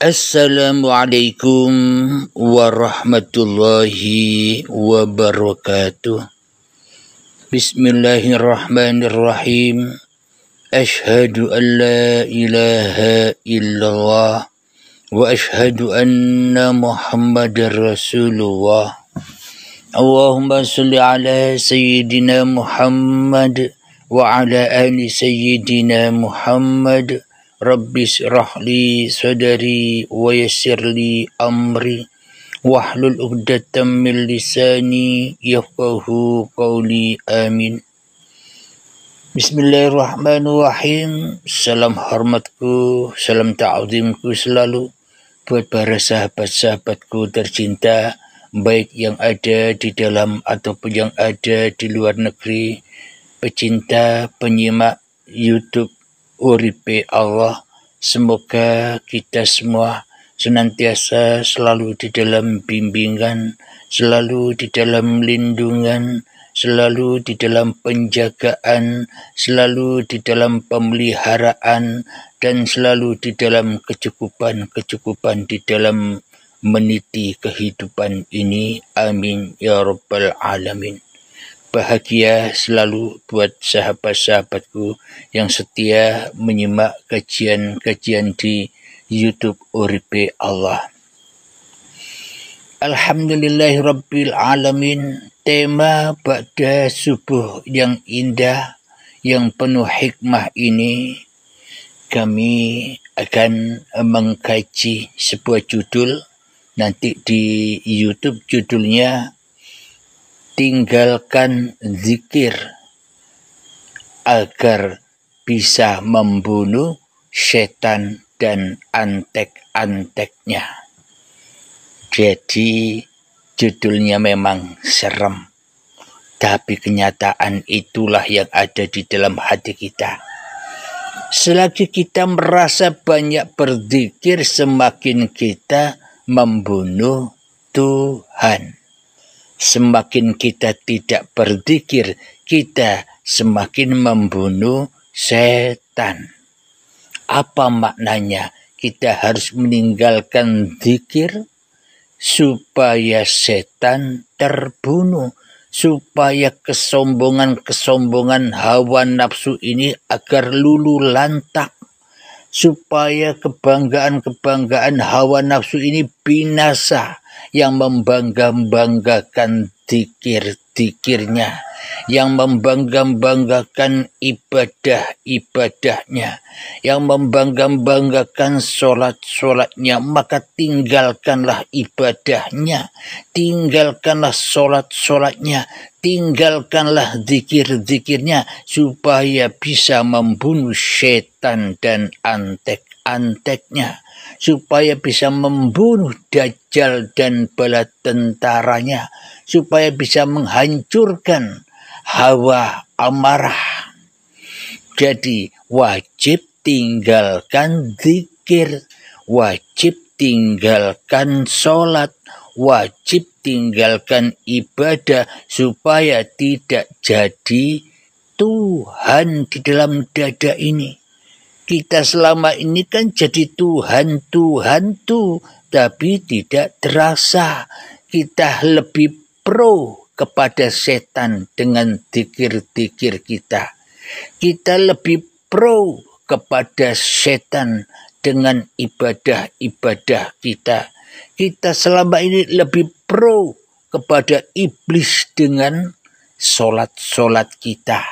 Assalamualaikum warahmatullahi wabarakatuh. Bismillahirrahmanirrahim. Ashhadu an la ilaha illallah wa ashhadu anna Muhammadar Rasulullah. Allahumma salli ala Sayyidina Muhammad wa ala ali Sayyidina Muhammad. Rabbi syrah li sadari wa yassir li amri wahlul 'uqdatam min lisani yafqahu qawli. Amin. Bismillahirrahmanirrahim. Salam hormatku, salam ta'zimku selalu buat para sahabat-sahabatku tercinta, baik yang ada di dalam ataupun yang ada di luar negeri, pecinta penyimak YouTube Uripe Allah. Semoga kita semua senantiasa selalu di dalam bimbingan, selalu di dalam lindungan, selalu di dalam penjagaan, selalu di dalam pemeliharaan, dan selalu di dalam kecukupan di dalam meniti kehidupan ini. Amin ya rabbal alamin. Bahagia selalu buat sahabat-sahabatku yang setia menyimak kajian-kajian di YouTube Uripe Allah. Alhamdulillahirabbil alamin. Tema pada subuh yang indah, yang penuh hikmah ini, kami akan mengkaji sebuah judul. Nanti di YouTube judulnya tinggalkan zikir agar bisa membunuh setan dan antek-anteknya. Jadi judulnya memang serem, tapi kenyataan itulah yang ada di dalam hati kita. Selagi kita merasa banyak berzikir, semakin kita membunuh Tuhan. Semakin kita tidak berzikir, kita semakin membunuh setan. Apa maknanya? Kita harus meninggalkan zikir supaya setan terbunuh, supaya kesombongan-kesombongan hawa nafsu ini agar luluh lantak, supaya kebanggaan-kebanggaan hawa nafsu ini binasa, yang membangga-banggakan zikir-zikirnya, yang membangga-banggakan ibadah-ibadahnya, yang membangga-banggakan solat-solatnya. Maka tinggalkanlah ibadahnya, tinggalkanlah solat-solatnya, tinggalkanlah zikir-zikirnya, supaya bisa membunuh setan dan antek-anteknya, supaya bisa membunuh Dajjal dan bala tentaranya, supaya bisa menghancurkan hawa amarah. Jadi wajib tinggalkan zikir, wajib tinggalkan sholat, wajib tinggalkan ibadah, supaya tidak jadi Tuhan di dalam dada ini. Kita selama ini kan jadi Tuhan tuh, tapi tidak terasa. Kita lebih pro kepada setan dengan zikir-zikir kita. Kita lebih pro kepada setan dengan ibadah-ibadah kita. Kita selama ini lebih pro kepada iblis dengan solat-solat kita.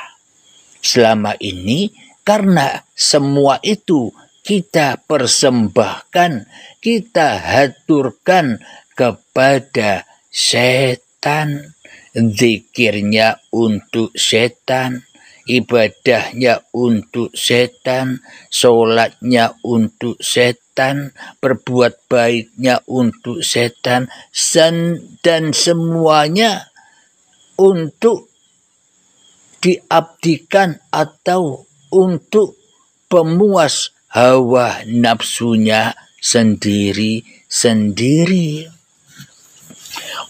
Selama ini, karena semua itu kita persembahkan, kita haturkan kepada setan. Zikirnya untuk setan, ibadahnya untuk setan, sholatnya untuk setan, berbuat baiknya untuk setan, dan semuanya untuk diabdikan atau untuk pemuas hawa nafsunya sendiri-sendiri.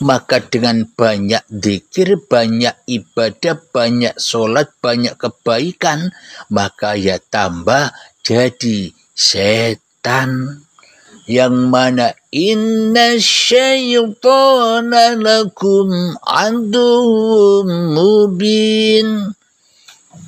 Maka dengan banyak zikir, banyak ibadah, banyak sholat, banyak kebaikan, maka ya tambah jadi setan. yang mana inna syaitana lakum aduwwum mubin.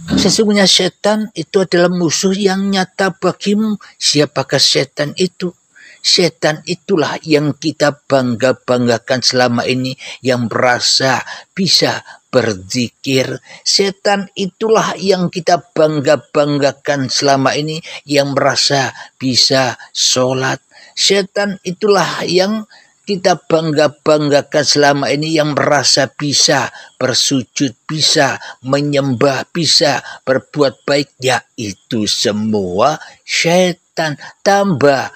Sesungguhnya setan itu adalah musuh yang nyata bagimu. Siapakah setan itu? Setan itulah yang kita bangga-banggakan selama ini, yang merasa bisa berzikir. Setan itulah yang kita bangga-banggakan selama ini, yang merasa bisa sholat. Setan itulah yang kita bangga-banggakan selama ini, yang merasa bisa bersujud, bisa menyembah, bisa berbuat baik. Ya, itu semua setan. Tambah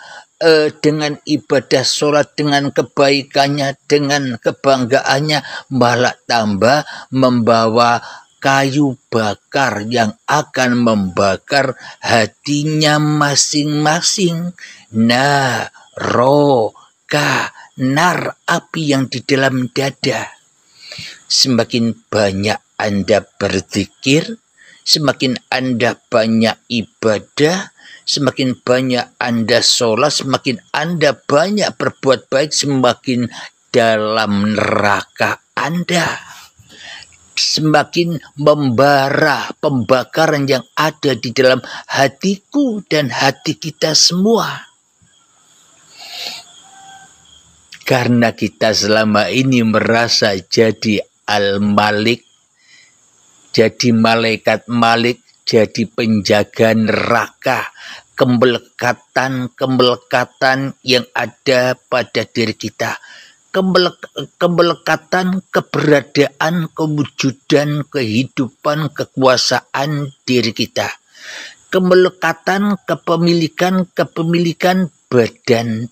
dengan ibadah sholat, dengan kebaikannya, dengan kebanggaannya, malah tambah membawa kayu bakar yang akan membakar hatinya masing-masing. Naroka, nar, api yang di dalam dada. Semakin banyak Anda berzikir, semakin Anda banyak ibadah, semakin banyak Anda sholat, semakin Anda banyak berbuat baik, semakin dalam neraka Anda. Semakin membara pembakaran yang ada di dalam hatiku dan hati kita semua. Karena kita selama ini merasa jadi Al-Malik, jadi malaikat Malik, jadi penjaga neraka, kemelekatan yang ada pada diri kita, kemelekatan, keberadaan, kewujudan, kehidupan, kekuasaan diri kita, kemelekatan, kepemilikan badan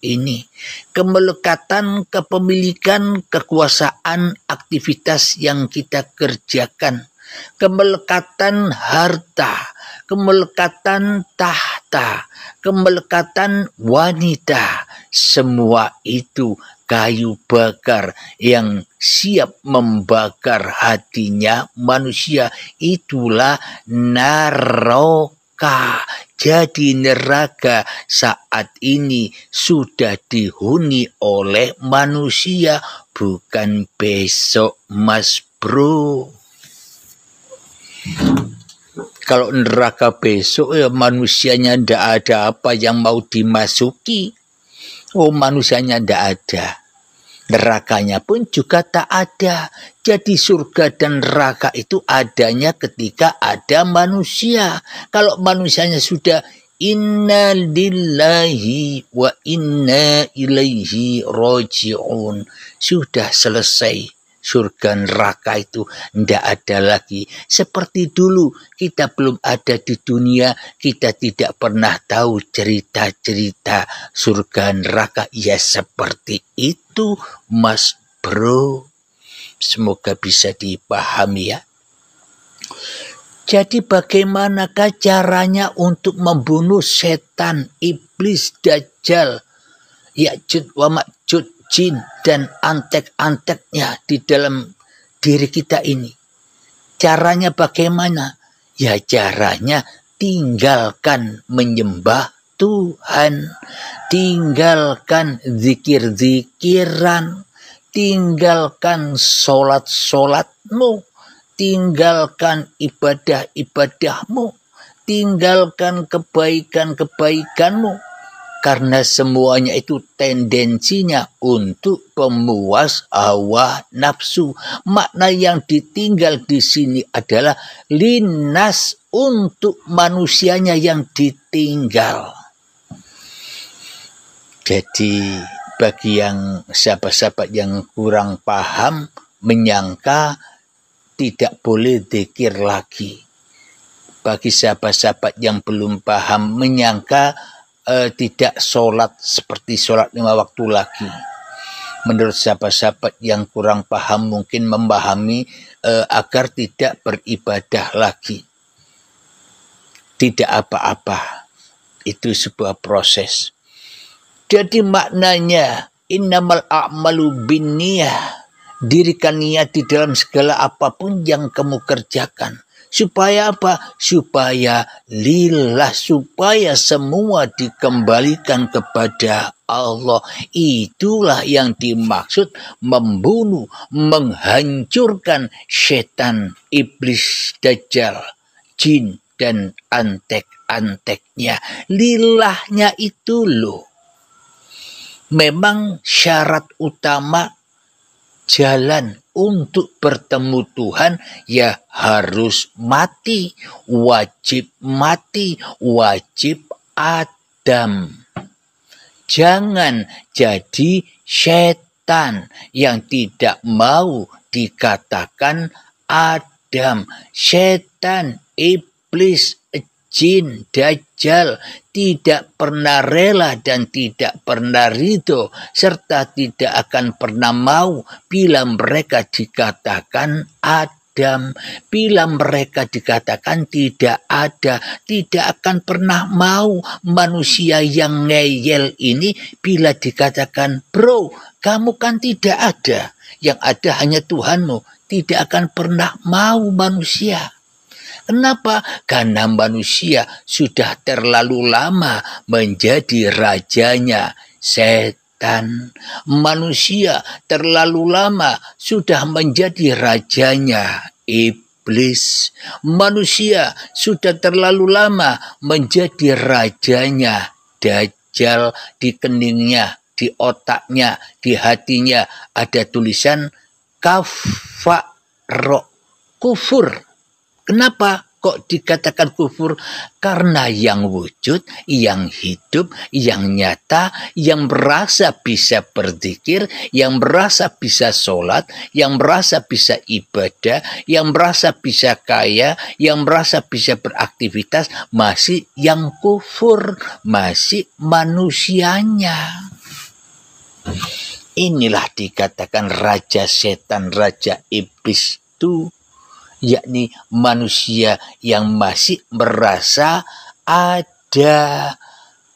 ini, kemelekatan, kepemilikan, kekuasaan, aktivitas yang kita kerjakan, kemelekatan harta, kemelekatan tahta, kemelekatan wanita. Semua itu kayu bakar yang siap membakar hatinya manusia. Itulah naroka. Jadi neraka saat ini sudah dihuni oleh manusia, bukan besok, Mas Bro. Kalau neraka besok, ya manusianya ndak ada apa yang mau dimasuki. Oh, manusianya ndak ada. Nerakanya pun juga tak ada. Jadi surga dan neraka itu adanya ketika ada manusia. Kalau manusianya sudah inna lillahi wa inna ilaihi raji'un, sudah selesai. Surga neraka itu tidak ada lagi. Seperti dulu kita belum ada di dunia, kita tidak pernah tahu cerita-cerita surga neraka. Ya seperti itu, Mas Bro. Semoga bisa dipahami ya. Jadi bagaimanakah caranya untuk membunuh setan, iblis, dajjal, Ya'juj wa Ma'juj, jin dan antek-anteknya di dalam diri kita ini? Caranya bagaimana? Ya caranya tinggalkan menyembah Tuhan, tinggalkan zikir-zikiran, tinggalkan sholat-sholatmu, tinggalkan ibadah-ibadahmu, tinggalkan kebaikan-kebaikanmu. Karena semuanya itu tendensinya untuk pemuas hawa nafsu. Makna yang ditinggal di sini adalah linnas, untuk manusianya yang ditinggal. Jadi bagi yang sahabat-sahabat yang kurang paham, menyangka tidak boleh zikir lagi. Bagi sahabat-sahabat yang belum paham, menyangka tidak sholat seperti sholat 5 waktu lagi. Menurut sahabat-sahabat yang kurang paham mungkin memahami agar tidak beribadah lagi. Tidak apa-apa, itu sebuah proses. Jadi maknanya innamal a'malu binniyah, dirikan niat di dalam segala apapun yang kamu kerjakan. Supaya apa? Supaya lillah, supaya semua dikembalikan kepada Allah. Itulah yang dimaksud membunuh, menghancurkan setan, iblis, dajjal, jin, dan antek-anteknya. Lillahnya itu loh. Memang syarat utama jalan untuk bertemu Tuhan ya harus mati, wajib Adam. Jangan jadi setan yang tidak mau dikatakan Adam. Setan, iblis, jin, dajjal tidak pernah rela dan tidak pernah ridho serta tidak akan pernah mau bila mereka dikatakan Adam, bila mereka dikatakan tidak ada, tidak akan pernah mau manusia yang ngeyel ini bila dikatakan bro, kamu kan tidak ada, yang ada hanya Tuhanmu, tidak akan pernah mau manusia. Kenapa? Karena manusia sudah terlalu lama menjadi rajanya setan. Manusia terlalu lama sudah menjadi rajanya iblis. Manusia sudah terlalu lama menjadi rajanya dajjal. Di keningnya, di otaknya, di hatinya ada tulisan kafaro, kufur. Kenapa kok dikatakan kufur? Karena yang wujud, yang hidup, yang nyata, yang merasa bisa berzikir, yang merasa bisa sholat, yang merasa bisa ibadah, yang merasa bisa kaya, yang merasa bisa beraktivitas, masih yang kufur, masih manusianya. Inilah dikatakan raja setan, raja iblis itu, yakni manusia yang masih merasa ada,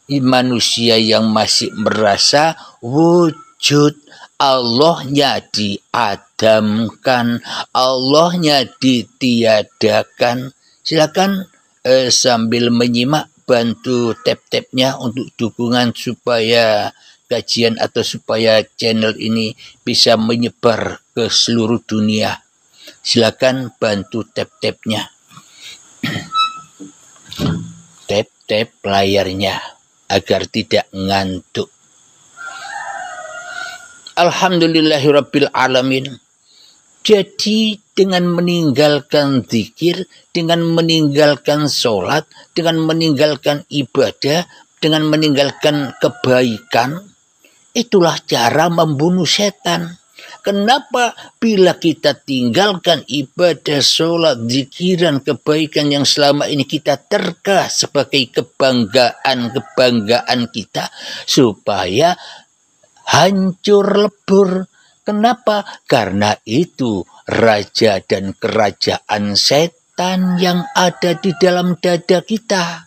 manusia yang masih merasa wujud, Allahnya diadamkan, Allahnya ditiadakan. Silakan sambil menyimak, bantu tap-tapnya untuk dukungan supaya kajian atau supaya channel ini bisa menyebar ke seluruh dunia. Silakan bantu tap-tapnya. Tap-tap layarnya agar tidak ngantuk. Alhamdulillahirabbil alamin. Jadi dengan meninggalkan zikir, dengan meninggalkan sholat, dengan meninggalkan ibadah, dengan meninggalkan kebaikan, itulah cara membunuh setan. Kenapa? Bila kita tinggalkan ibadah, sholat, zikiran, kebaikan yang selama ini kita terka sebagai kebanggaan kita, supaya hancur lebur. Kenapa? Karena itu raja dan kerajaan setan yang ada di dalam dada kita.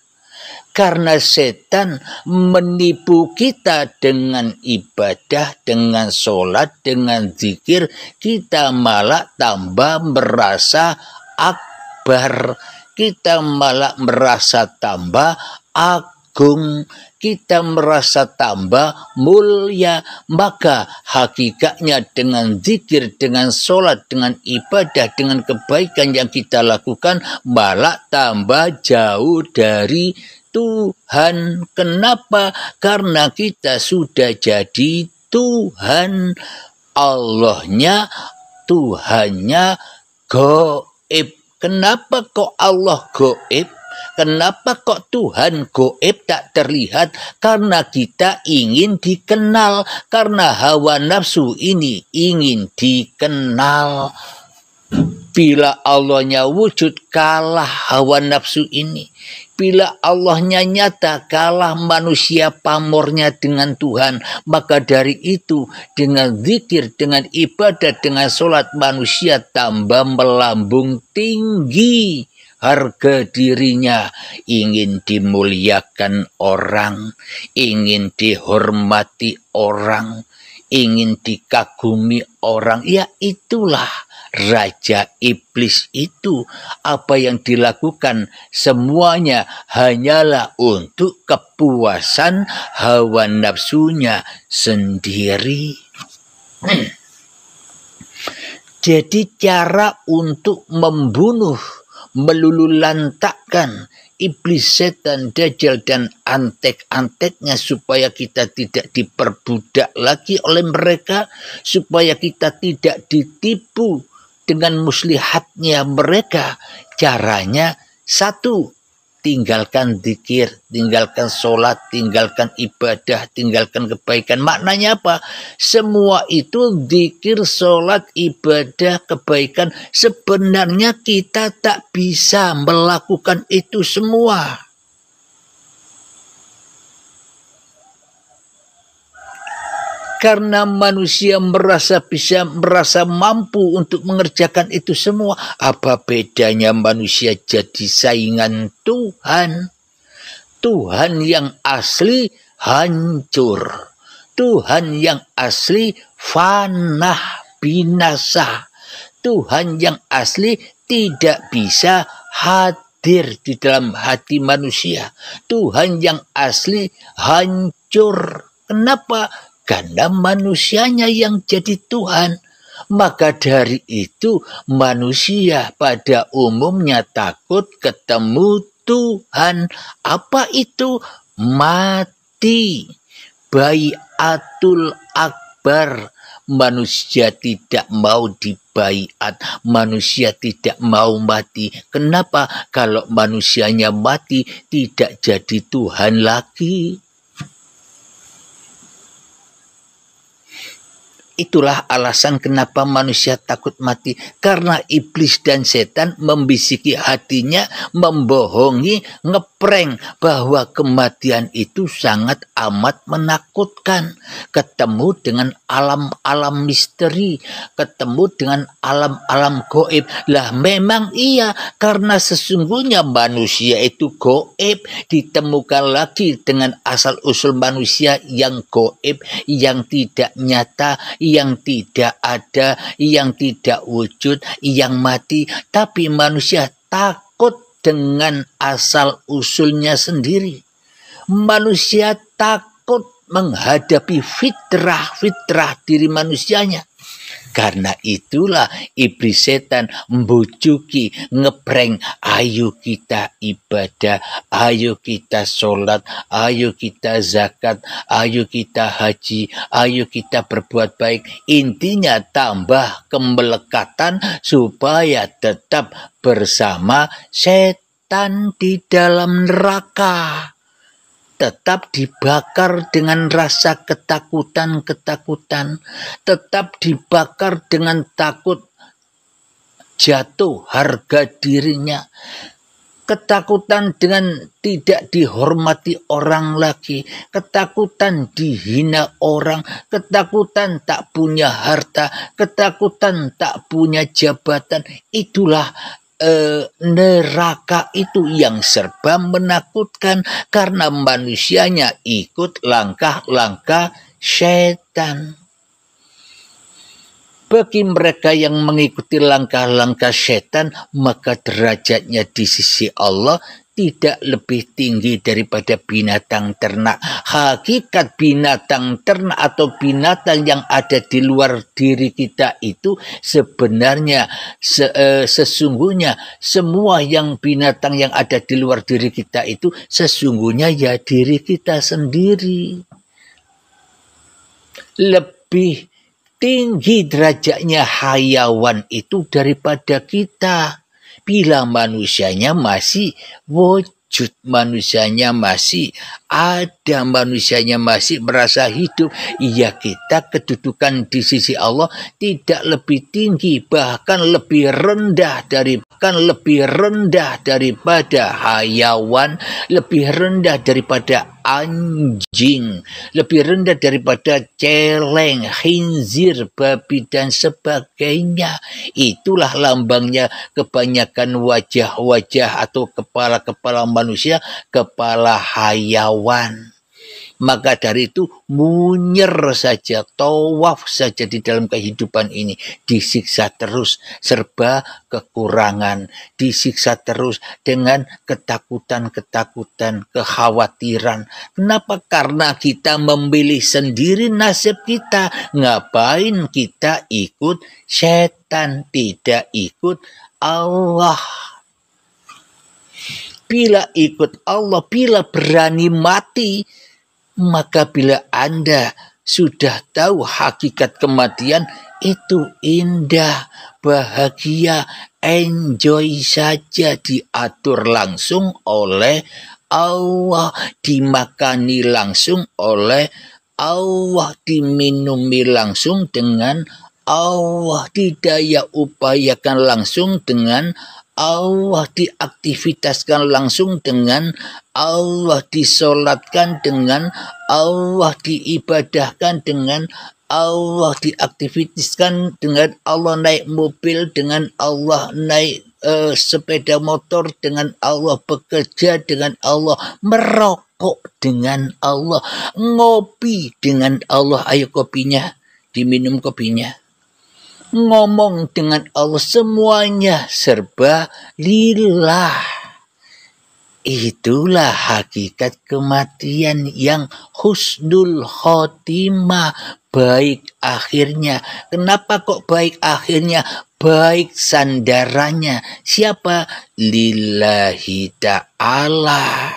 Karena setan menipu kita dengan ibadah, dengan sholat, dengan zikir, kita malah tambah merasa akbar, kita malah merasa tambah agung, kita merasa tambah mulia. Maka hakikatnya dengan zikir, dengan sholat, dengan ibadah, dengan kebaikan yang kita lakukan malah tambah jauh dari Tuhan. Kenapa? Karena kita sudah jadi Tuhan. Allahnya, Tuhannya gaib. Kenapa kok Allah gaib? Kenapa kok Tuhan gaib tak terlihat? Karena kita ingin dikenal. Karena hawa nafsu ini ingin dikenal. Bila Allahnya wujud, kalah hawa nafsu ini. Bila Allahnya nyata, kalah manusia pamornya dengan Tuhan. Maka dari itu, dengan zikir, dengan ibadah, dengan sholat, manusia tambah melambung tinggi harga dirinya. Ingin dimuliakan orang, ingin dihormati orang, ingin dikagumi orang. Ya itulah raja iblis itu. Apa yang dilakukan semuanya hanyalah untuk kepuasan hawa nafsunya sendiri. Jadi cara untuk membunuh, melululantakkan iblis, setan, dajjal, dan antek-anteknya supaya kita tidak diperbudak lagi oleh mereka, supaya kita tidak ditipu dengan muslihatnya mereka. Caranya satu, tinggalkan zikir, tinggalkan sholat, tinggalkan ibadah, tinggalkan kebaikan. Maknanya apa? Semua itu zikir, sholat, ibadah, kebaikan. Sebenarnya kita tak bisa melakukan itu semua. Karena manusia merasa mampu untuk mengerjakan itu semua. Apa bedanya manusia jadi saingan Tuhan? Tuhan yang asli hancur. Tuhan yang asli fanah, binasa. Tuhan yang asli tidak bisa hadir di dalam hati manusia. Tuhan yang asli hancur. Kenapa? Karena manusianya yang jadi Tuhan. Maka dari itu manusia pada umumnya takut ketemu Tuhan. Apa itu? Mati. Baiatul akbar. Manusia tidak mau dibaiat. Manusia tidak mau mati. Kenapa? Kalau manusianya mati tidak jadi Tuhan lagi. Itulah alasan kenapa manusia takut mati. Karena iblis dan setan membisiki hatinya, membohongi, ngeprank bahwa kematian itu sangat amat menakutkan. Ketemu dengan alam-alam misteri, ketemu dengan alam-alam gaib. Lah memang iya, karena sesungguhnya manusia itu gaib, ditemukan lagi dengan asal-usul manusia yang gaib, yang tidak nyata, yang tidak ada, yang tidak wujud, yang mati. Tapi manusia takut dengan asal-usulnya sendiri. Manusia takut menghadapi fitrah diri manusianya. Karena itulah iblis setan membujuki, ngeprank, ayo kita ibadah, ayo kita sholat, ayo kita zakat, ayo kita haji, ayo kita berbuat baik. Intinya tambah kemelekatan supaya tetap bersama setan di dalam neraka. Tetap dibakar dengan rasa ketakutan-ketakutan. Tetap dibakar dengan takut jatuh harga dirinya. Ketakutan dengan tidak dihormati orang lagi. Ketakutan dihina orang. Ketakutan tak punya harta. Ketakutan tak punya jabatan. Itulah neraka itu yang serba menakutkan karena manusianya ikut langkah-langkah setan. Bagi mereka yang mengikuti langkah-langkah setan, maka derajatnya di sisi Allah tidak lebih tinggi daripada binatang ternak. Hakikat binatang ternak atau binatang yang ada di luar diri kita itu sebenarnya sesungguhnya semua yang binatang yang ada di luar diri kita itu sesungguhnya ya diri kita sendiri. Lebih tinggi derajatnya hayawan itu daripada kita. Bila manusianya masih wujud, manusianya masih ada, manusianya masih merasa hidup, ya kita kedudukan di sisi Allah tidak lebih tinggi, bahkan lebih rendah daripada hayawan, lebih rendah daripada anjing, lebih rendah daripada celeng, khinzir, babi, dan sebagainya. Itulah lambangnya kebanyakan wajah-wajah atau kepala-kepala manusia, kepala hayawan. Maka dari itu munyer saja, tawaf saja di dalam kehidupan ini. Disiksa terus, serba kekurangan. Disiksa terus dengan ketakutan-ketakutan, kekhawatiran. Kenapa? Karena kita memilih sendiri nasib kita. Ngapain kita ikut setan, tidak ikut Allah. Bila ikut Allah, bila berani mati, maka bila Anda sudah tahu hakikat kematian, itu indah, bahagia, enjoy saja, diatur langsung oleh Allah, dimakani langsung oleh Allah, diminumi langsung dengan Allah, didaya upayakan langsung dengan Allah, diaktivitaskan langsung dengan Allah, disolatkan dengan Allah, diibadahkan dengan Allah, diaktivitaskan dengan Allah, naik mobil dengan Allah, naik sepeda motor dengan Allah, bekerja dengan Allah, merokok dengan Allah, ngopi dengan Allah, ayo kopinya, diminum kopinya. Ngomong dengan Allah, semuanya serba lillah. Itulah hakikat kematian yang husnul khotimah, baik akhirnya. Kenapa kok baik akhirnya? Baik sandarannya. Siapa? Lillahi ta'ala.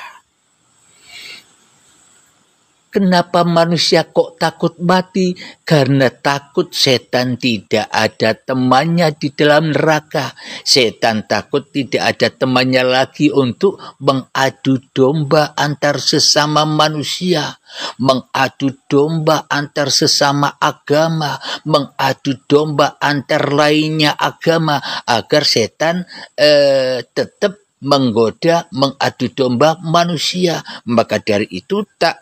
Kenapa manusia kok takut mati? Karena takut setan tidak ada temannya di dalam neraka. Setan takut tidak ada temannya lagi untuk mengadu domba antar sesama manusia, mengadu domba antar sesama agama, mengadu domba antar lainnya agama, agar setan tetap menggoda, mengadu domba manusia. Maka dari itu tak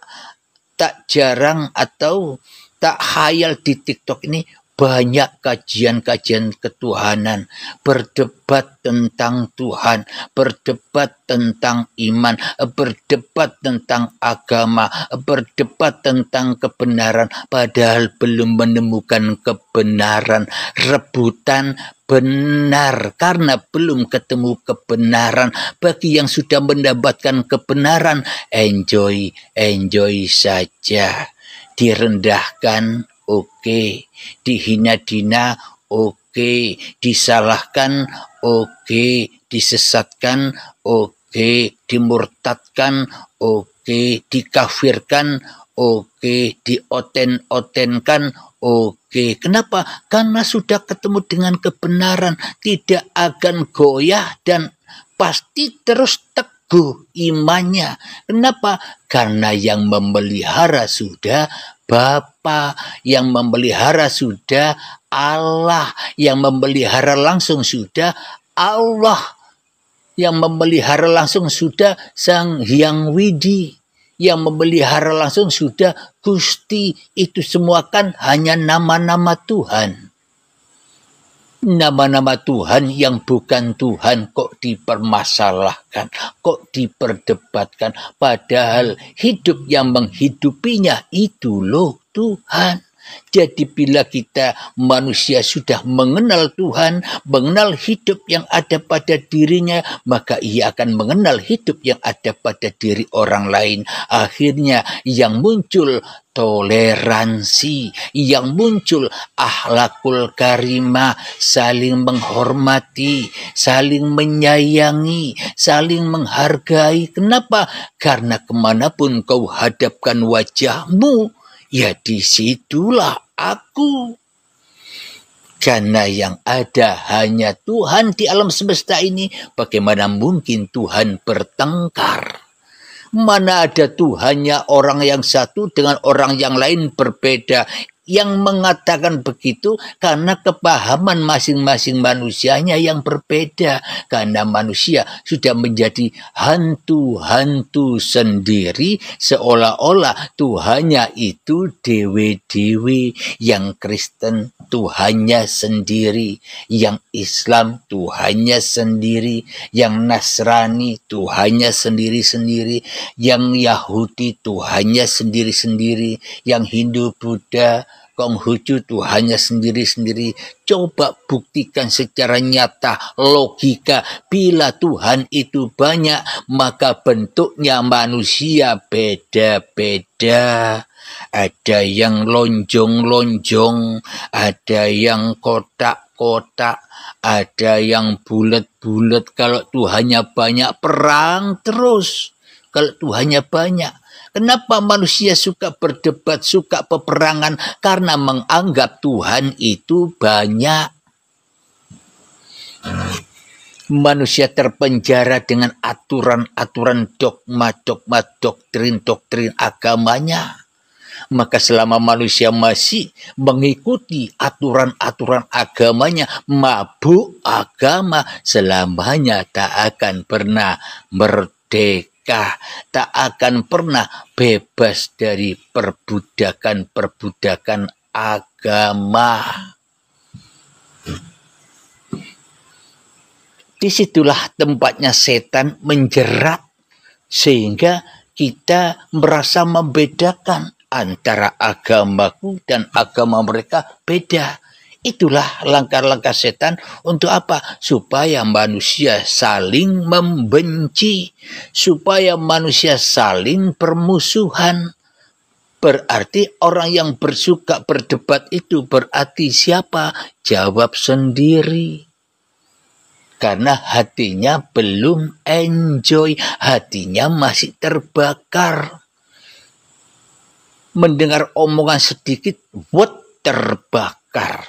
jarang atau tak hayal di TikTok ini banyak kajian-kajian ketuhanan, berdebat tentang Tuhan, berdebat tentang iman, berdebat tentang agama, berdebat tentang kebenaran, padahal belum menemukan kebenaran, rebutan benar karena belum ketemu kebenaran. Bagi yang sudah mendapatkan kebenaran, enjoy saja. Direndahkan, oke. Dihina-dina, oke. Disalahkan, oke. Disesatkan, oke. Dimurtadkan, oke. Dikafirkan, oke. Dioten-otenkan, oke. Kenapa? Karena sudah ketemu dengan kebenaran, tidak akan goyah dan pasti terus teguh imannya. Kenapa? Karena yang memelihara sudah Bapa, yang memelihara sudah Allah, yang memelihara langsung sudah Allah, yang memelihara langsung sudah Sang Hyang Widi, yang memelihara langsung sudah Gusti. Itu semua kan hanya nama-nama Tuhan. Nama-nama Tuhan yang bukan Tuhan kok dipermasalahkan, kok diperdebatkan. Padahal hidup yang menghidupinya itu loh Tuhan. Jadi bila kita manusia sudah mengenal Tuhan, mengenal hidup yang ada pada dirinya, maka ia akan mengenal hidup yang ada pada diri orang lain. Akhirnya yang muncul toleransi, yang muncul akhlakul karimah, saling menghormati, saling menyayangi, saling menghargai. Kenapa? Karena kemanapun kau hadapkan wajahmu, ya disitulah aku. Karena yang ada hanya Tuhan di alam semesta ini, bagaimana mungkin Tuhan bertengkar? Mana ada Tuhannya orang yang satu dengan orang yang lain berbeda? Yang mengatakan begitu karena kepahaman masing-masing manusianya yang berbeda. Karena manusia sudah menjadi hantu-hantu sendiri, seolah-olah Tuhannya itu dewe-dewe. Yang Kristen Tuhannya sendiri, yang Islam Tuhannya sendiri, yang Nasrani Tuhannya sendiri-sendiri, yang Yahudi Tuhannya sendiri-sendiri, yang Hindu, Buddha, Konghucu Tuhannya sendiri-sendiri. Coba buktikan secara nyata, logika. Bila Tuhan itu banyak, maka bentuknya manusia beda-beda. Ada yang lonjong-lonjong, ada yang kotak-kotak, ada yang bulat-bulat. Kalau Tuhannya banyak, perang terus. Kalau Tuhannya banyak. Kenapa manusia suka berdebat, suka peperangan? Karena menganggap Tuhan itu banyak. Manusia terpenjara dengan aturan-aturan dogma-dogma, doktrin-doktrin agamanya. Maka selama manusia masih mengikuti aturan-aturan agamanya, mabuk agama, selamanya tak akan pernah merdeka, tak akan pernah bebas dari perbudakan-perbudakan agama. Disitulah tempatnya setan menjerat, sehingga kita merasa membedakan antara agamaku dan agama mereka beda. Itulah langkah-langkah setan untuk apa? Supaya manusia saling membenci, supaya manusia saling bermusuhan. Berarti orang yang bersuka berdebat itu berarti siapa? Jawab sendiri. Karena hatinya belum enjoy, hatinya masih terbakar. Mendengar omongan sedikit, terbakar.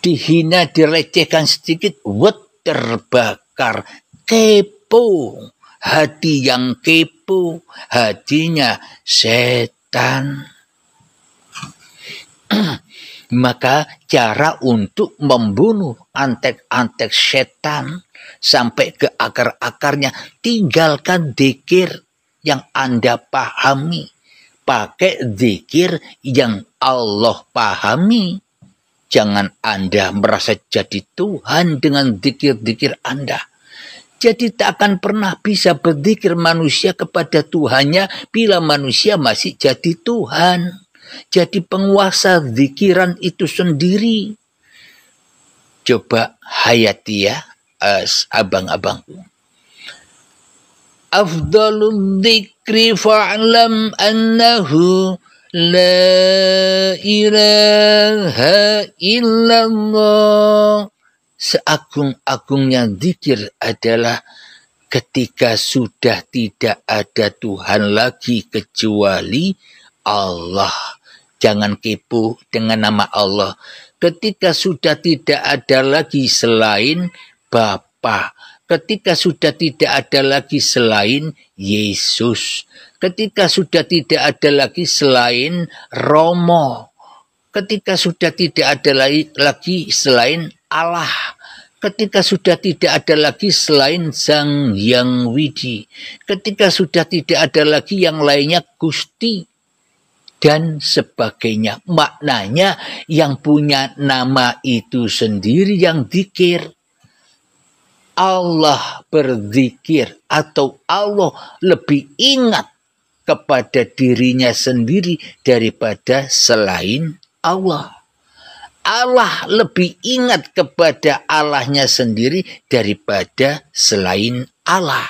Dihina, dilecehkan sedikit, terbakar. Kepo, hati yang kepo, hatinya setan. Maka cara untuk membunuh antek-antek setan sampai ke akar-akarnya, tinggalkan dzikir yang Anda pahami. Pakai dzikir yang Allah pahami. Jangan Anda merasa jadi Tuhan dengan dzikir-dzikir Anda. Jadi tak akan pernah bisa berzikir manusia kepada Tuhannya bila manusia masih jadi Tuhan. Jadi penguasa zikiran itu sendiri. Coba hayati ya, abang-abangku. Afdalul dzikri fa'lam annahu la ilaha illallah. Seagung-agungnya zikir adalah ketika sudah tidak ada Tuhan lagi kecuali Allah. Jangan kepo dengan nama Allah. Ketika sudah tidak ada lagi selain Bapa. Ketika sudah tidak ada lagi selain Yesus. Ketika sudah tidak ada lagi selain Romo. Ketika sudah tidak ada lagi selain Allah. Ketika sudah tidak ada lagi selain Sang Hyang Widi. Ketika sudah tidak ada lagi yang lainnya Gusti. Dan sebagainya. Maknanya yang punya nama itu sendiri yang zikir. Allah berzikir atau Allah lebih ingat kepada dirinya sendiri daripada selain Allah. Allah lebih ingat kepada Allahnya sendiri daripada selain Allah.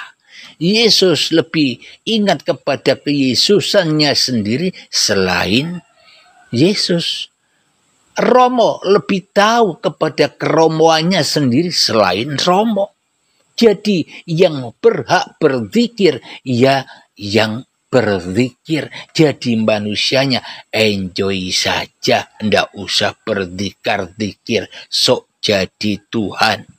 Yesus lebih ingat kepada keyesusannya sendiri selain Yesus. Romo lebih tahu kepada keromoannya sendiri selain Romo. Jadi yang berhak berzikir ya yang berzikir. Jadi manusianya enjoy saja, ndak usah berzikir-zikir, sok jadi Tuhan.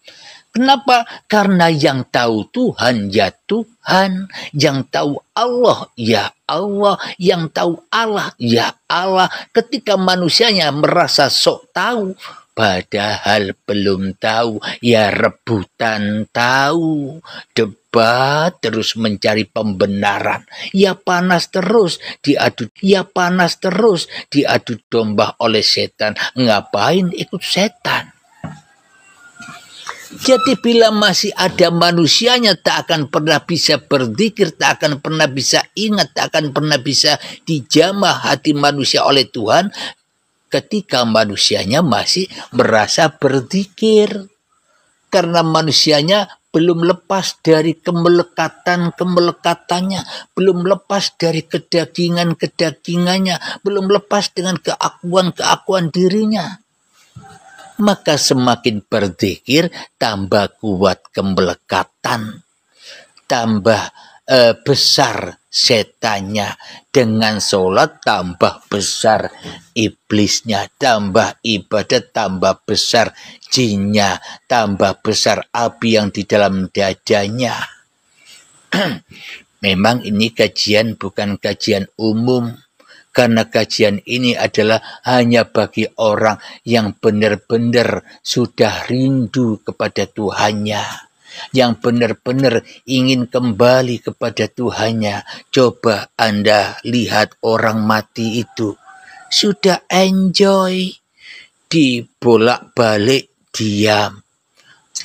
Kenapa? Karena yang tahu Tuhan ya Tuhan, yang tahu Allah ya Allah, yang tahu Allah ya Allah. Ketika manusianya merasa sok tahu, padahal belum tahu. Ya rebutan tahu, debat terus mencari pembenaran. Ya panas terus diadu domba oleh setan. Ngapain ikut setan? Jadi bila masih ada manusianya, tak akan pernah bisa berzikir, tak akan pernah bisa ingat, tak akan pernah bisa dijamah hati manusia oleh Tuhan ketika manusianya masih merasa berzikir. Karena manusianya belum lepas dari kemelekatannya, belum lepas dari kedagingannya, belum lepas dengan keakuan dirinya. Maka semakin berzikir, tambah kuat kemelekatan, tambah besar setannya. Dengan sholat tambah besar iblisnya, tambah ibadat tambah besar jinnya, tambah besar api yang di dalam dadanya. Memang ini kajian bukan kajian umum. Karena kajian ini adalah hanya bagi orang yang benar-benar sudah rindu kepada Tuhannya, yang benar-benar ingin kembali kepada Tuhannya. Coba Anda lihat orang mati itu, sudah enjoy, dibolak-balik diam.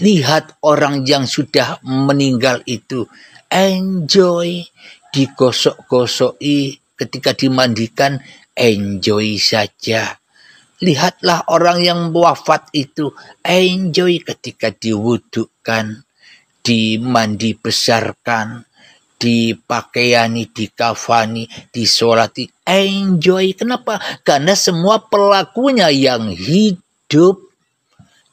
Lihat orang yang sudah meninggal itu, enjoy, digosok-gosoki, ketika dimandikan, enjoy saja. Lihatlah orang yang wafat itu, enjoy ketika diwudukkan, dimandi besarkan, dipakaiani, dikafani, disolati, enjoy. Kenapa? Karena semua pelakunya yang hidup,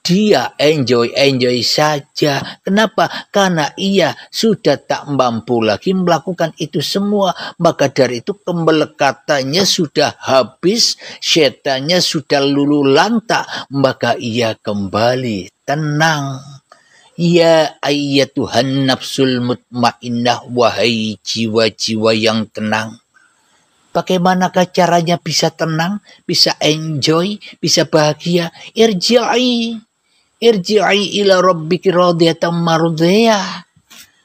dia enjoy saja. Kenapa? Karena ia sudah tak mampu lagi melakukan itu semua. Maka dari itu kemelekatannya sudah habis, setannya sudah luluh lantak. Maka ia kembali tenang. Ya ayyatuhan nafsul mutmainnah, wahai jiwa-jiwa yang tenang. Bagaimanakah caranya bisa tenang, bisa enjoy, bisa bahagia? Irji'i ila rabbiki radiyatan mardiyah.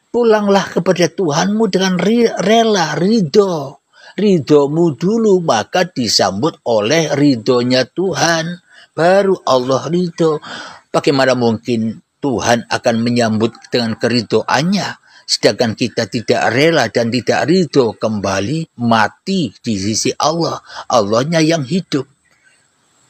Pulanglah kepada Tuhanmu dengan rela, ridho. Ridhomu dulu, maka disambut oleh ridhonya Tuhan. Baru Allah ridho. Bagaimana mungkin Tuhan akan menyambut dengan keridhoannya, sedangkan kita tidak rela dan tidak ridho, kembali mati di sisi Allah. Allahnya yang hidup.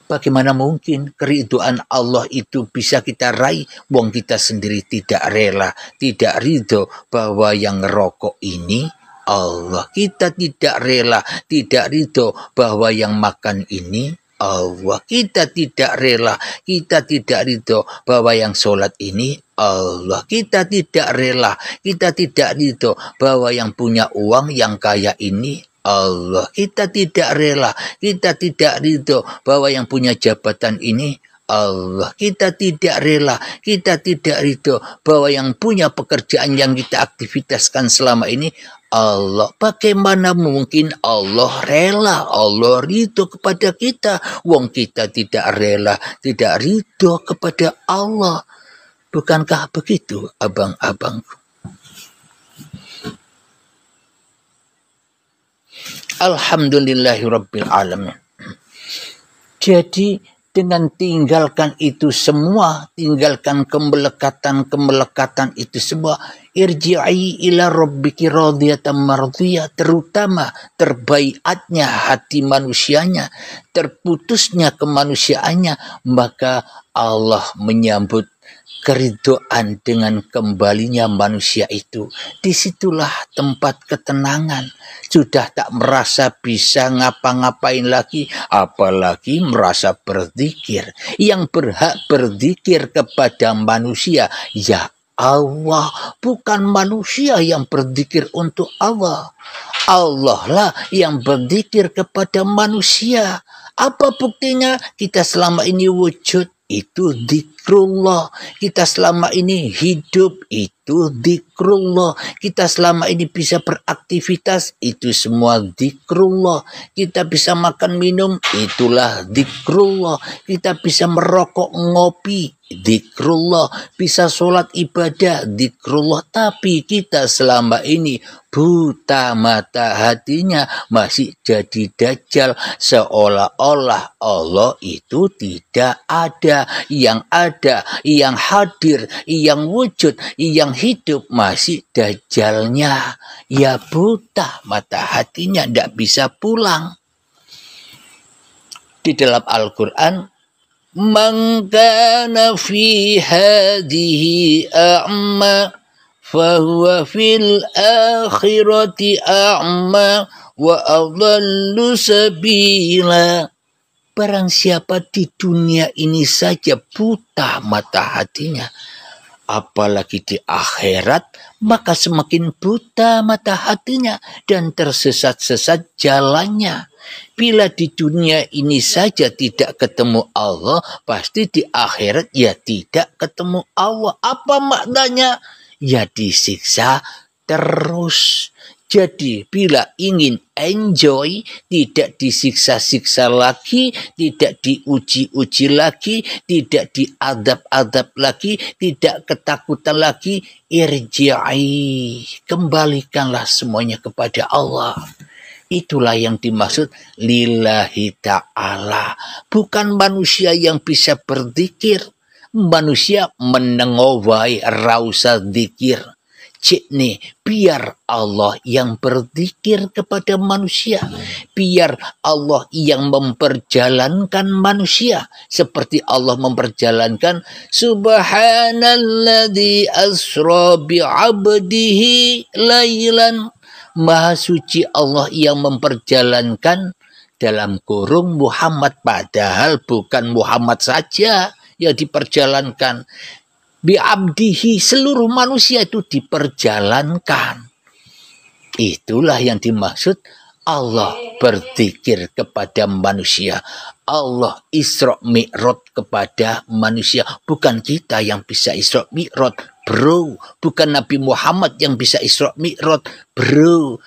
Bagaimana mungkin keridhaan Allah itu bisa kita raih, wong kita sendiri tidak rela, tidak ridho bahwa yang ngerokok ini Allah. Kita tidak rela, tidak ridho bahwa yang makan ini Allah. Kita tidak rela, kita tidak ridho bahwa yang sholat ini Allah. Kita tidak rela, kita tidak ridho bahwa yang punya uang, yang kaya ini Allah. Kita tidak rela, kita tidak ridho bahwa yang punya jabatan ini Allah. Kita tidak rela, kita tidak ridho bahwa yang punya pekerjaan yang kita aktivitaskan selama ini Allah. Bagaimana mungkin Allah rela, Allah ridho kepada kita, wong kita tidak rela, tidak ridho kepada Allah. Bukankah begitu, abang-abangku? Alhamdulillahirabbil alamin. Jadi dengan tinggalkan itu semua, tinggalkan kemelekatan itu semua, irji'i ila rabbiki radiyatan mardiyah, terutama terbaiatnya hati manusianya, terputusnya kemanusiaannya, maka Allah menyambut keridhaan dengan kembalinya manusia itu. Disitulah tempat ketenangan. Sudah tak merasa bisa ngapa-ngapain lagi, apalagi merasa berzikir. Yang berhak berzikir kepada manusia, ya Allah, bukan manusia yang berzikir untuk Allah. Allah lah yang berzikir kepada manusia. Apa buktinya? Kita selama ini wujud itu zikir. zikrullah. Kita selama ini hidup itu zikrullah. Kita selama ini bisa beraktivitas itu semua zikrullah. Kita bisa makan minum itulah zikrullah. Kita bisa merokok ngopi zikrullah, bisa sholat ibadah zikrullah. Tapi kita selama ini buta mata hatinya, masih jadi dajjal, seolah-olah Allah itu tidak ada. Yang ada, yang hadir, yang wujud, yang hidup masih dajjalnya. Ya buta mata hatinya, tidak bisa pulang. Di dalam Al-Quran, man kana fi hadhihi a'ma fahuwa fil akhirati a'ma wa adallu sabila. Barang siapa di dunia ini saja buta mata hatinya, apalagi di akhirat, maka semakin buta mata hatinya dan tersesat-sesat jalannya. Bila di dunia ini saja tidak ketemu Allah, pasti di akhirat ya tidak ketemu Allah. Apa maknanya? Ya disiksa terus. Jadi bila ingin enjoy, tidak disiksa-siksa lagi, tidak diuji-uji lagi, tidak diadab-adab lagi, tidak ketakutan lagi, irji'i, kembalikanlah semuanya kepada Allah. Itulah yang dimaksud lillahi ta'ala. Bukan manusia yang bisa berzikir. Manusia menengowai rausa zikir. Cik nih, biar Allah yang berzikir kepada manusia. Biar Allah yang memperjalankan manusia. Seperti Allah memperjalankan Subhanalladzi asra bi'abdihi laylan. Maha suci Allah yang memperjalankan dalam kurung Muhammad. Padahal bukan Muhammad saja yang diperjalankan. Bi'abdihi, seluruh manusia itu diperjalankan. Itulah yang dimaksud Allah berzikir kepada manusia. Allah Isra Mi'raj kepada manusia. Bukan kita yang bisa Isra Mi'raj, bro. Bukan Nabi Muhammad yang bisa Isra Mi'raj, bro.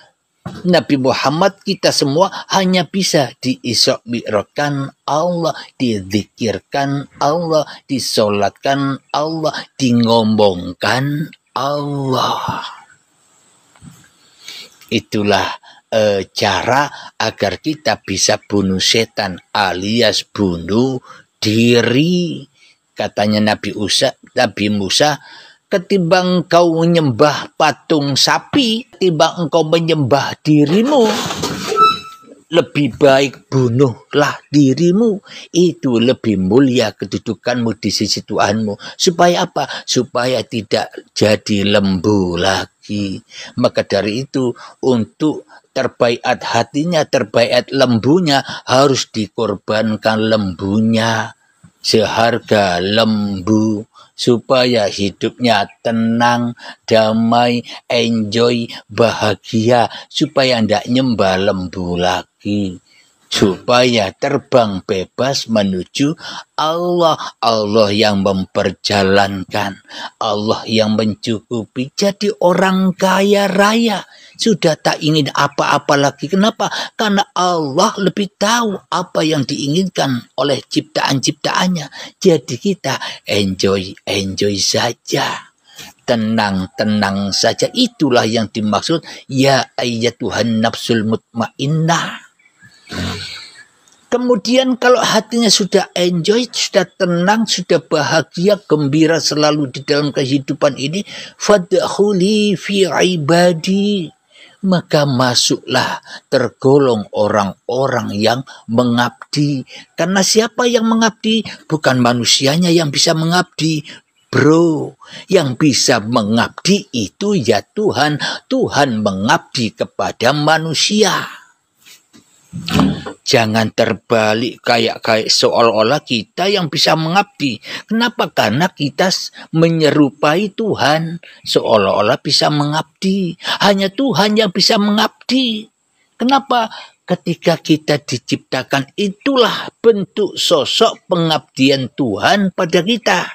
Nabi Muhammad kita semua hanya bisa di-Isra Mi'rajkan Allah, dizikirkan Allah, disolatkan Allah, dingomongkan Allah. Itulah cara agar kita bisa bunuh setan alias bunuh diri. Katanya Nabi Musa, ketimbang kau menyembah patung sapi, ketimbang engkau menyembah dirimu, lebih baik bunuhlah dirimu. Itu lebih mulia kedudukanmu di sisi Tuhanmu. Supaya apa? Supaya tidak jadi lembu lagi. Maka dari itu, untuk terbaiat hatinya, terbaiat lembunya, harus dikorbankan lembunya seharga lembu. Supaya hidupnya tenang, damai, enjoy, bahagia. Supaya tidak nyembah lembu lagi. Supaya terbang bebas menuju Allah. Allah yang memperjalankan. Allah yang mencukupi. Jadi orang kaya raya. Sudah tak ingin apa-apa lagi. Kenapa? Karena Allah lebih tahu apa yang diinginkan oleh ciptaan-ciptaannya. Jadi kita enjoy saja. Tenang saja. Itulah yang dimaksud ya ayyatuhan nafsul mutmainnah. Kemudian kalau hatinya sudah enjoy, sudah tenang, sudah bahagia, gembira selalu di dalam kehidupan ini, fadkhuli fi ibadi. Maka masuklah tergolong orang-orang yang mengabdi. Karena siapa yang mengabdi? Bukan manusianya yang bisa mengabdi, bro. Yang bisa mengabdi itu ya Tuhan. Tuhan mengabdi kepada manusia. Jangan terbalik kayak seolah-olah kita yang bisa mengabdi. Kenapa? Karena kita menyerupai Tuhan, seolah-olah bisa mengabdi. Hanya Tuhan yang bisa mengabdi. Kenapa? Ketika kita diciptakan, itulah bentuk sosok pengabdian Tuhan pada kita.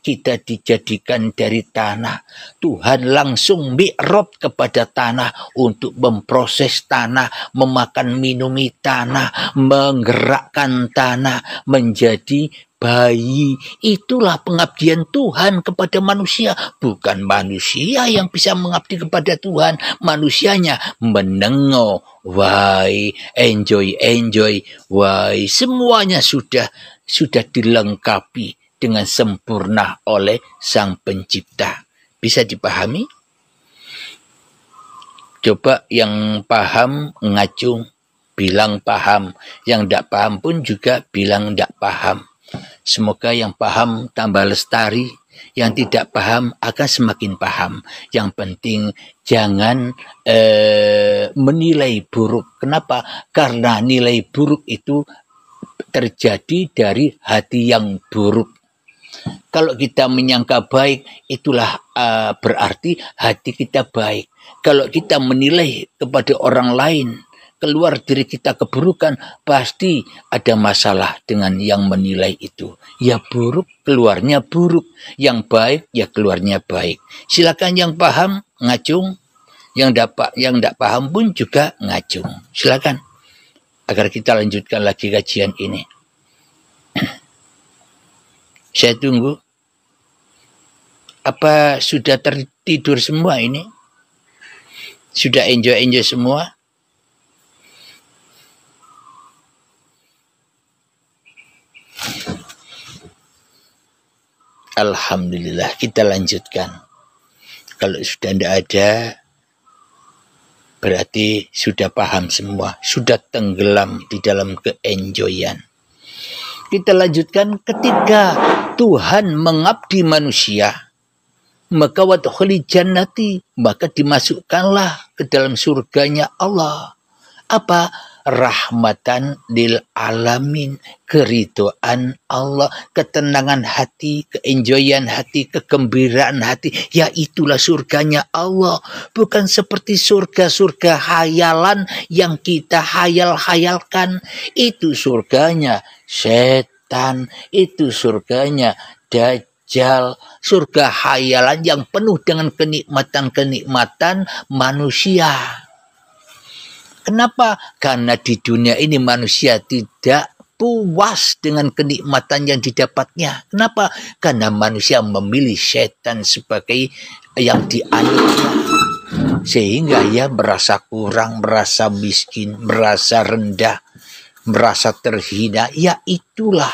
kita dijadikan dari tanah. Tuhan langsung mi'rab kepada tanah untuk memproses tanah, memakan minumi tanah, menggerakkan tanah menjadi bayi. Itulah pengabdian Tuhan kepada manusia. Bukan manusia yang bisa mengabdi kepada Tuhan. Manusianya menengok, why, enjoy, why. Semuanya sudah dilengkapi dengan sempurna oleh Sang Pencipta. Bisa dipahami? Coba yang paham ngacung, bilang paham. Yang tidak paham pun juga bilang tidak paham. Semoga yang paham tambah lestari, yang tidak paham akan semakin paham. Yang penting jangan menilai buruk. Kenapa? Karena nilai buruk itu terjadi dari hati yang buruk. Kalau kita menyangka baik, itulah berarti hati kita baik. Kalau kita menilai kepada orang lain, keluar diri kita keburukan, pasti ada masalah dengan yang menilai itu. Ya buruk, keluarnya buruk. Yang baik, ya keluarnya baik. Silakan yang paham, ngacung. Yang tidak paham pun juga ngacung. Silakan. Agar kita lanjutkan lagi kajian ini. Saya tunggu. Apa sudah tertidur semua ini? Sudah enjoy semua? Alhamdulillah, kita lanjutkan. Kalau sudah tidak ada, berarti sudah paham semua, sudah tenggelam di dalam keenjoyan. Kita lanjutkan. Ketika Tuhan mengabdi manusia, maka wadkhuli jannati, maka dimasukkanlah ke dalam surganya Allah. Apa? Rahmatan lil alamin, keridhaan Allah, ketenangan hati, keenjoyan hati, kegembiraan hati. Ya itulah surganya Allah. Bukan seperti surga-surga hayalan yang kita hayal-hayalkan. Itu surganya setan, itu surganya dajjal. Surga hayalan yang penuh dengan kenikmatan-kenikmatan manusia. Kenapa? Karena di dunia ini manusia tidak puas dengan kenikmatan yang didapatnya. Kenapa? Karena manusia memilih setan sebagai yang dianutnya. Sehingga ia merasa kurang, merasa miskin, merasa rendah, merasa terhina. Ya itulah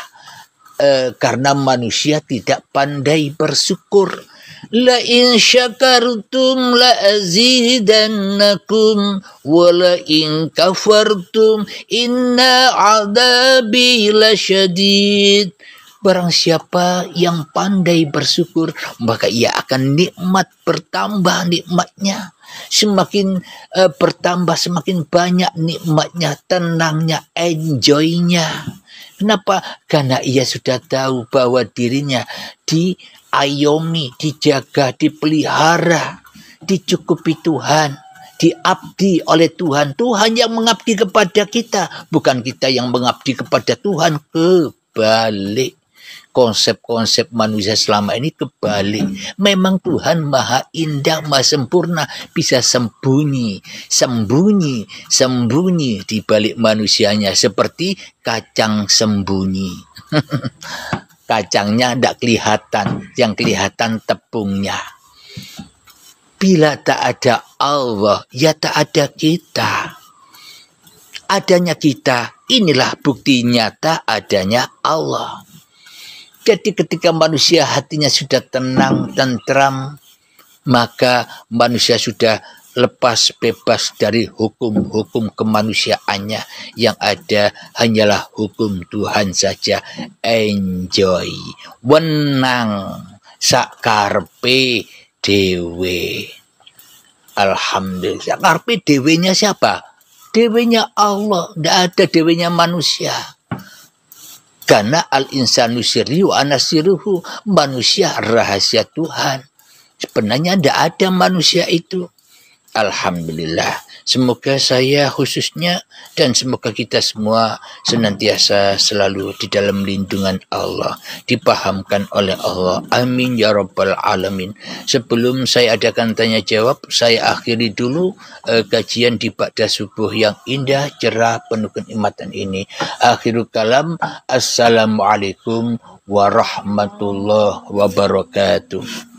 karena manusia tidak pandai bersyukur. La in syakartum la azidannakum wa la in kafartum inna adabi lasyadid. Barang siapa yang pandai bersyukur, maka ia akan nikmat bertambah nikmatnya. Semakin bertambah, semakin banyak nikmatnya, tenangnya, enjoynya. Kenapa? Karena ia sudah tahu bahwa dirinya diayomi, dijaga, dipelihara, dicukupi Tuhan, diabdi oleh Tuhan. Tuhan yang mengabdi kepada kita, bukan kita yang mengabdi kepada Tuhan. Kebalik. Konsep-konsep manusia selama ini kebalik. Memang Tuhan maha indah, maha sempurna, bisa sembunyi di balik manusianya seperti kacang sembunyi. Kacangnya tidak kelihatan, yang kelihatan tepungnya. Bila tak ada Allah, ya tak ada kita. Adanya kita, inilah bukti nyata adanya Allah. Jadi ketika manusia hatinya sudah tenang, tentram, maka manusia sudah lepas bebas dari hukum-hukum kemanusiaannya. Yang ada hanyalah hukum Tuhan saja. Enjoy, wenang, sakarpe dewe. Alhamdulillah. Sakarpe dewenya siapa? Dewenya Allah. Tidak ada dewenya manusia. Karena al-insanu sirriu anasiruhu, manusia rahasia Tuhan. Sebenarnya tidak ada manusia itu. Alhamdulillah. Semoga saya khususnya dan semoga kita semua senantiasa selalu di dalam lindungan Allah, dipahamkan oleh Allah. Amin ya rabbal alamin. Sebelum saya adakan tanya jawab, saya akhiri dulu kajian di Ba'da Subuh yang indah, cerah, penuh kenikmatan ini. Akhirul kalam, assalamualaikum warahmatullahi wabarakatuh.